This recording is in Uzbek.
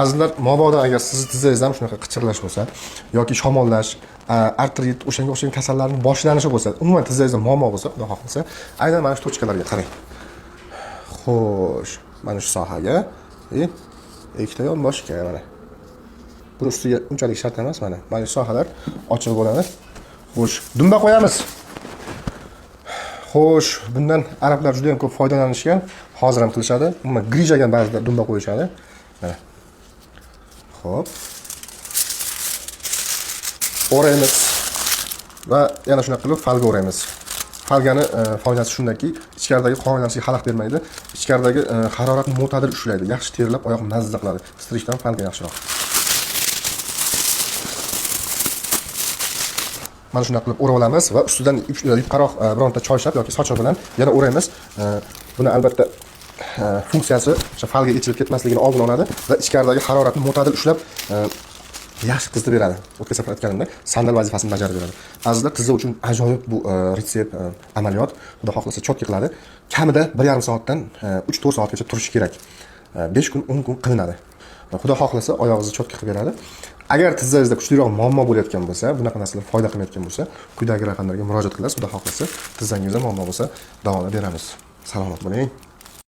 Azizlar, mabodo agar sizni tizzangizda ham shunaqa qichirlash bo'lsa yoki shamollash, artrit, o'shanga o'xshagan kasallarning boshlanishi bo'lsa, umuman tizzangizda muammo bo'lsa, xudo xohlasa, aynan mana shu tochkalarga qarang. Xo'sh, mana shu sohaga ikkita yonboshga mana. Buni ustiga unchalik shart emas mana. Mana shu sohalar ochiq bo'ladi. Xo'sh, dumba qo'yamiz. Xo'sh, bundan arablar juda ham ko'p foydalanishgan, hozir ham qilishadi. Umuman grijaga ba'zida dumba qo'yishadi. Mana. Xo'p. O'raymiz va yana shunday qilib falga o'raymiz. Falgani foydasi shundaki, ichkaridagi qovunlashga xalaqit bermaydi. Ichkaridagi haroratni mo'tadil ushlaydi. Yaxshi terilib, oyoq mazza qiladi. Strichdan falga yaxshiroq. Mana shunday qilib o'rab olamiz va ustidan yupqaroq bironta choyshab yoki sochiq bilan yana o'raymiz. Buni albatta funksiyasi o'sha falga ichilib ketmasligini oldini oladi va ichkaridagi haroratni mo'tadil ushlab yaxshi qizdirib beradi. O'tga safar aytganimda sandal vazifasini bajarib beradi. Azizlar, tizza uchun ajoyib bu retsept amaliyot. Xudo xohlasa chotki qiladi. Kamida 1,5 soatdan 3-4 soatgacha turishi kerak. 5 kun, 10 kun qilinadi. Xudo xohlasa oyog'ingizni chotki qilib beradi. Agar tizzangizda kuchliroq muammo bo'layotgan bo'lsa, bunaqa narsalar foyda qilmayotgan bo'lsa, quyidagi raqamlarga murojaat qilasiz. Xudo xohlasa, tizzangizda muammo bo'lsa, davolab beramiz. Salomat bo'ling.